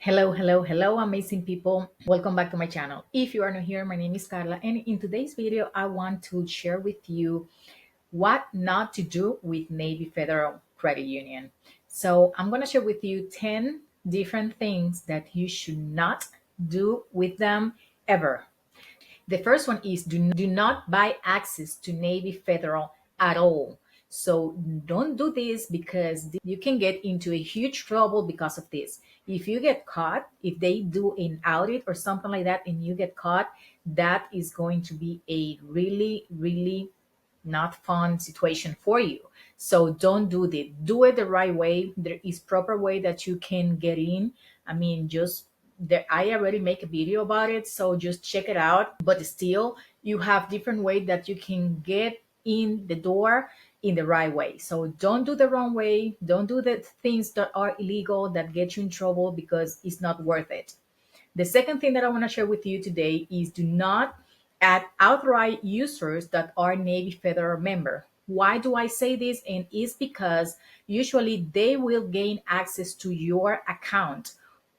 Hello, amazing people. Welcome back to my channel. If you are new here, my name is Carla, and in today's video, I want to share with you what not to do with Navy Federal Credit Union. So, I'm going to share with you 10 different things that you should not do with them ever. The first one is do not buy access to Navy Federal at all. So don't do this because you can get into a huge trouble because of this. If you get caught, if they do an audit or something like that and you get caught, that is going to be a really not fun situation for you. So don't do this. Do it the right way. There is proper way that you can get in. I mean, just there, I already make a video about it, so just check it out. But still, you have different way that you can get in the door in the right way. So don't do the wrong way. Don't do the things that are illegal that get you in trouble because it's not worth it. The second thing that I want to share with you today is do not add outright users that are Navy Federal member. Why do I say this? And it's because usually they will gain access to your account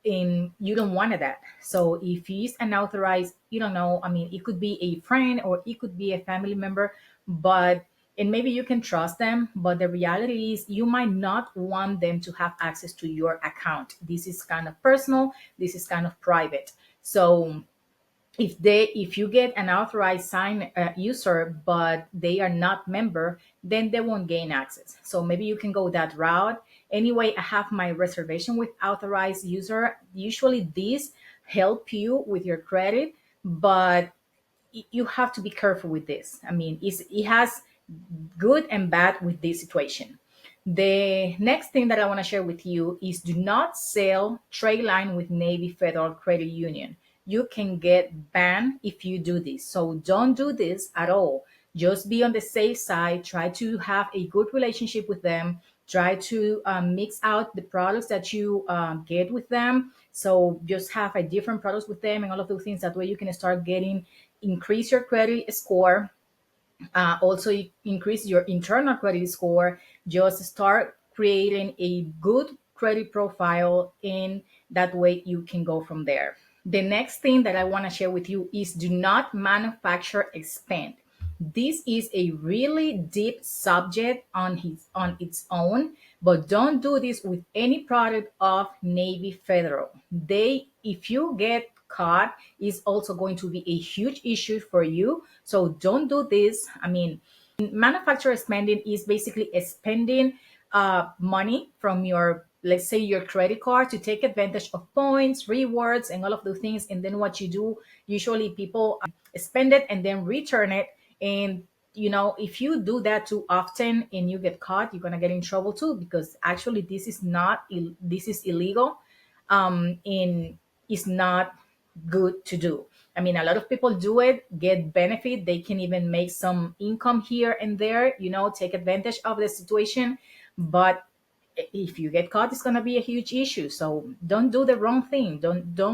and you don't want that. So if he's unauthorized, you don't know, I mean, it could be a friend or it could be a family member, but and maybe you can trust them, but the reality is you might not want them to have access to your account. This is kind of personal, this is kind of private. So if you get an authorized sign user but they are not member, then they won't gain access. So maybe you can go that route. Anyway, I have my reservation with authorized user. Usually these help you with your credit, but you have to be careful with this. I mean, it has good and bad with this situation. The next thing that I want to share with you is do not sell trade line with Navy Federal Credit Union. You can get banned if you do this. So don't do this at all. Just be on the safe side. Try to have a good relationship with them. Try to mix out the products that you get with them. So just have a different products with them and all of those things. That way you can start getting increase your credit score, also increase your internal credit score. Just start creating a good credit profile, and that way you can go from there. The next thing that I want to share with you is do not manufacture expand. This is a really deep subject on its own, but don't do this with any product of Navy Federal. They, if you get caught, is also going to be a huge issue for you. So don't do this. I mean, manufacturer spending is basically spending money from your, let's say, your credit card to take advantage of points, rewards, and all of those things. And then what you do, usually people spend it and then return it. And if you do that too often and you get caught, you're gonna get in trouble too, because actually this is not this is illegal, and it's not good to do. I mean, a lot of people do it, get benefit. They can even make some income here and there, take advantage of the situation. But if you get caught, it's going to be a huge issue. So don't do the wrong thing.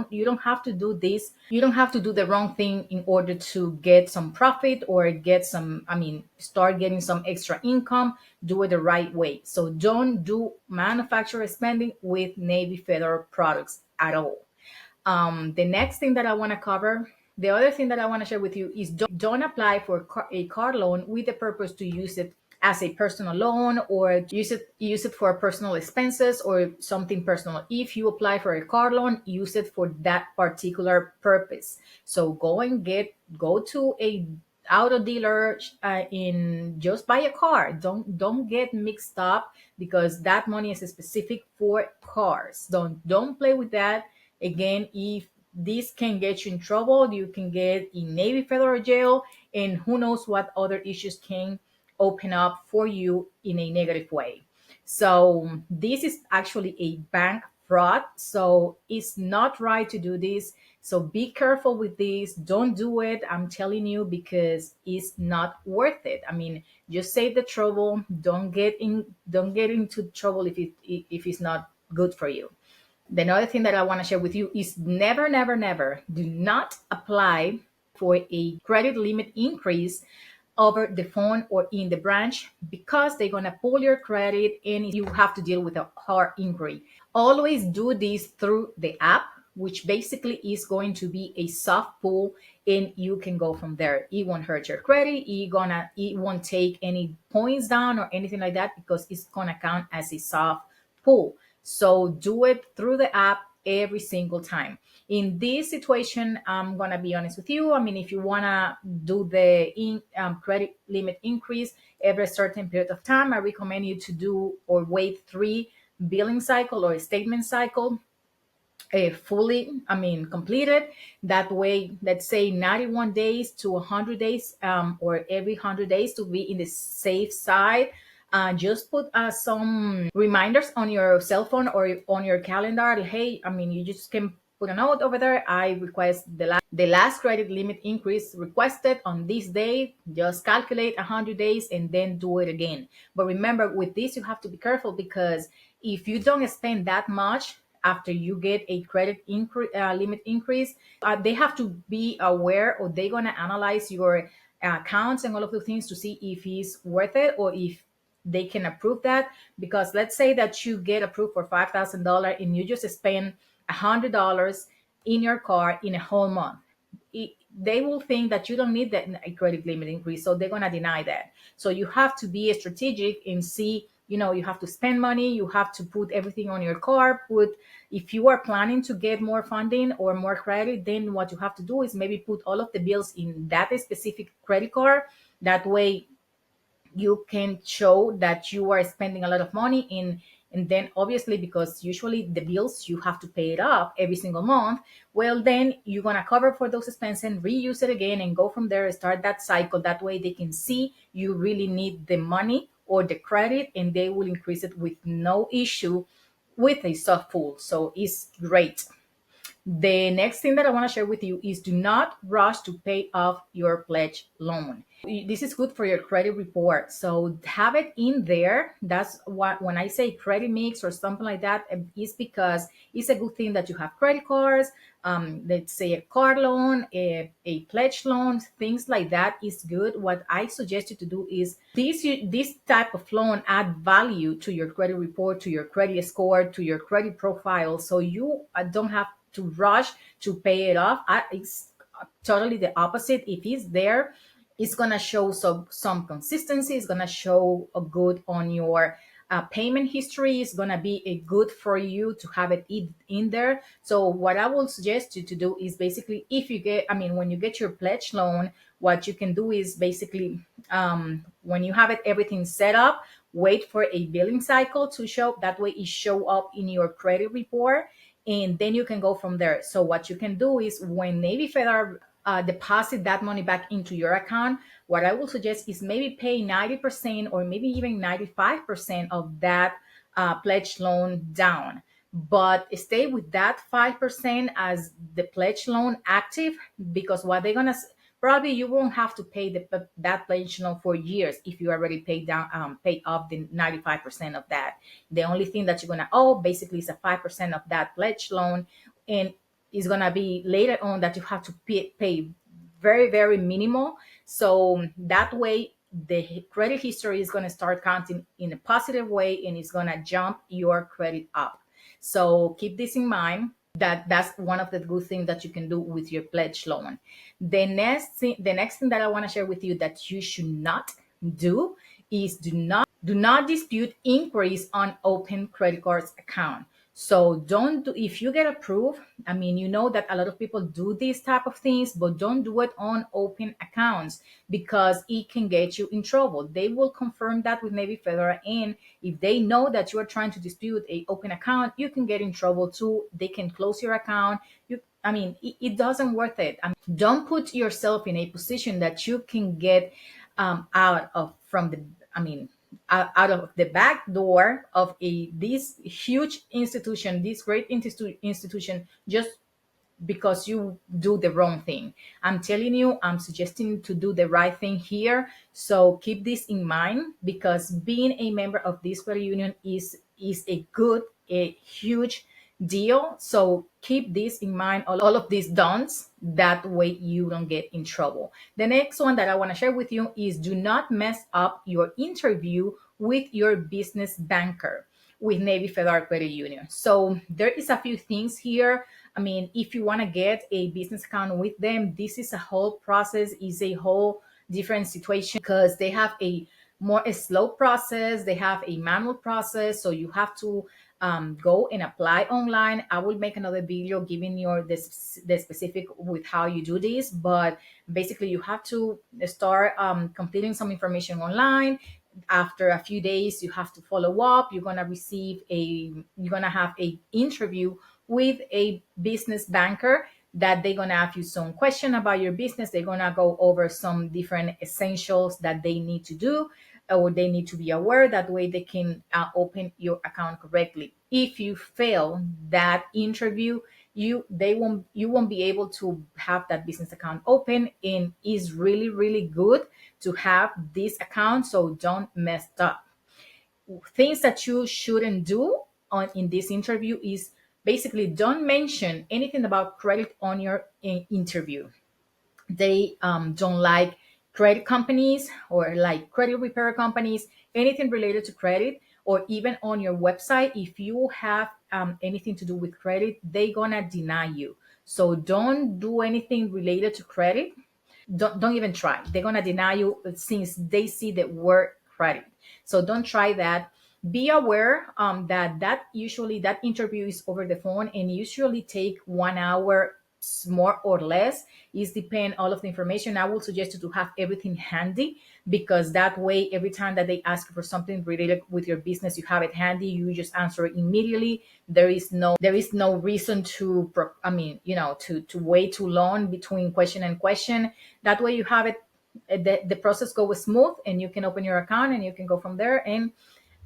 You don't have to do this. You don't have to do the wrong thing in order to get some profit or get some, I mean, start getting some extra income. Do it the right way. So don't do manufacturer spending with Navy Federal products at all. The next thing that I want to cover, the other thing that I want to share with you is don't apply for a car loan with the purpose to use it as a personal loan or use it for personal expenses or something personal. If you apply for a car loan, use it for that particular purpose. So go to a auto dealer in just buy a car. Don't get mixed up because that money is specific for cars. Don't play with that. Again, if this can get you in trouble, you can get in Navy Federal jail, and who knows what other issues can open up for you in a negative way. So this is actually a bank fraud. So it's not right to do this. So be careful with this. Don't do it. I'm telling you, because it's not worth it. I mean, just save the trouble. Don't get into trouble if it's not good for you. The other thing that I want to share with you is never do not apply for a credit limit increase over the phone or in the branch, because they're going to pull your credit and you have to deal with a hard inquiry. Always do this through the app, which basically is going to be a soft pull, and you can go from there. It won't hurt your credit. It won't take any points down or anything like that, because it's gonna count as a soft pull. So do it through the app every single time. In this situation, I'm gonna be honest with you. I mean, if you wanna do the credit limit increase every certain period of time, I recommend you to do or wait 3 billing cycle or a statement cycle fully, I mean, completed. That way, let's say 91 days to 100 days, or every 100 days, to be in the safe side. Just put some reminders on your cell phone or on your calendar. Hey, I mean, you just can put a note over there. I request the last credit limit increase requested on this day. Just calculate 100 days and then do it again. But remember, with this, you have to be careful, because if you don't spend that much after you get a credit limit increase, they have to be aware, or they're going to analyze your accounts and all of the things to see if it's worth it or if they can approve that. Because let's say that you get approved for $5,000 and you just spend $100 in your car in a whole month. They will think that you don't need that a credit limit increase, so they're going to deny that. So you have to be strategic and see, you have to spend money, you have to put everything on your car. If you are planning to get more funding or more credit, then what you have to do is maybe put all of the bills in that specific credit card. That way you can show that you are spending a lot of money in. And then obviously, because usually the bills, you have to pay it up every single month, well, then you're going to cover for those expenses and reuse it again and go from there, start that cycle. That way they can see you really need the money or the credit, and they will increase it with no issue with a soft pull. So it's great. The next thing that I want to share with you is, do not rush to pay off your pledge loan. This is good for your credit report. So have it in there. That's what, when I say credit mix or something like that, is because it's a good thing that you have credit cards. Let's say a car loan, a pledge loan, things like that is good. What I suggest you to do is this type of loan add value to your credit report, to your credit score, to your credit profile. So you don't have to rush to pay it off. It's totally the opposite. If it's there, it's gonna show some consistency. It's gonna show a good on your payment history. Is gonna be a good for you to have it in there. So what I will suggest you to do is basically, if you get, I mean, when you get your pledge loan, what you can do is basically, when you have it everything set up, wait for a billing cycle to show. That way it show up in your credit report, and then you can go from there. So what you can do is, when Navy Federal deposit that money back into your account, what I will suggest is maybe pay 90% or maybe even 95% of that pledge loan down. But stay with that 5% as the pledge loan active, because what they're gonna, probably you won't have to pay that pledge loan for years if you already paid off the 95% of that. The only thing that you're gonna owe basically is a 5% of that pledge loan, and it's gonna be later on that you have to pay very, very minimal. So that way the credit history is gonna start counting in a positive way, and it's gonna jump your credit up. So keep this in mind. That's one of the good things that you can do with your pledge loan. The next thing that I want to share with you that you should not do is, do not dispute inquiries on open credit cards account. So don't do, if you get approved, I mean, you know that a lot of people do these type of things, but don't do it on open accounts, because it can get you in trouble. They will confirm that with Navy Federal, and if they know that you are trying to dispute a open account, you can get in trouble too. They can close your account. I mean, it doesn't worth it. I mean, don't put yourself in a position that you can get out of from the, I mean, out of the back door of this huge institution, this great institution, just because you do the wrong thing. I'm telling you, I'm suggesting to do the right thing here. So keep this in mind, because being a member of this credit union is a huge deal. So keep this in mind, all of these don'ts. That way you don't get in trouble. The next one that I want to share with you is do not mess up your interview with your business banker with Navy Federal Credit Union. So there is a few things here. I mean, if you want to get a business account with them, this is a whole process, is a whole different situation because they have a slow process, they have a manual process, so you have to go and apply online. I will make another video giving you the specific with how you do this, but basically you have to start completing some information online. After a few days, you have to follow up. You're gonna have a interview with a business banker that they're gonna ask you some question about your business. They're gonna go over some different essentials that they need to do or they need to be aware. That way they can open your account correctly. If you fail that interview, you won't be able to have that business account open, and is really really good to have this account. So don't mess up. Things that you shouldn't do on in this interview is basically don't mention anything about credit on your interview. They don't like credit companies or like credit repair companies, anything related to credit, or even on your website. If you have anything to do with credit, they're gonna deny you. So don't do anything related to credit. Don't even try. They're gonna deny you since they see the word credit. So don't try that. Be aware that usually that interview is over the phone and usually take 1 hour more or less. Is depend all of the information. I will suggest you to have everything handy, because that way every time that they ask for something related with your business, you have it handy. You just answer it immediately. There is no reason to to wait too long between question and question. That way you have it, the process goes smooth, and you can open your account and you can go from there, and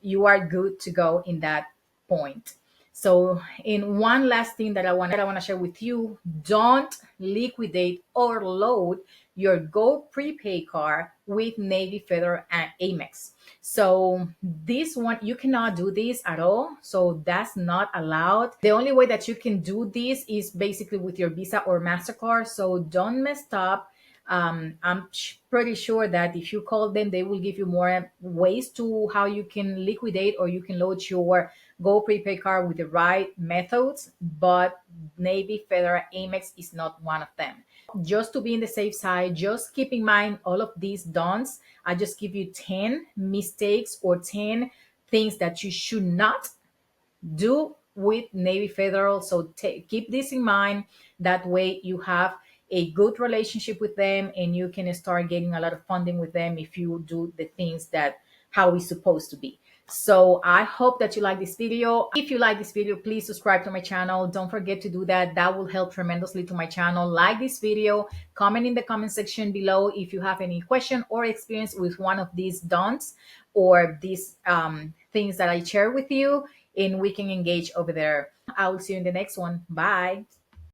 you are good to go in that point. So, in one last thing that I want to share with you, don't liquidate or load your Go prepaid card with Navy Federal and Amex. So, this one you cannot do this at all. So, that's not allowed. The only way that you can do this is basically with your Visa or MasterCard. So, don't mess up. Pretty sure that if you call them, they will give you more ways to how you can liquidate or you can load your Go prepaid card with the right methods. But Navy Federal Amex is not one of them. Just to be in the safe side, just keep in mind all of these don'ts. I just give you 10 mistakes or 10 things that you should not do with Navy Federal. So keep this in mind. That way you have a good relationship with them and you can start getting a lot of funding with them if you do the things that how it's supposed to be. So I hope that you like this video. If you like this video, please subscribe to my channel. Don't forget to do that. That will help tremendously to my channel. Like this video, comment in the comment section below if you have any question or experience with one of these don'ts or these things that I share with you, and we can engage over there. I will see you in the next one. Bye.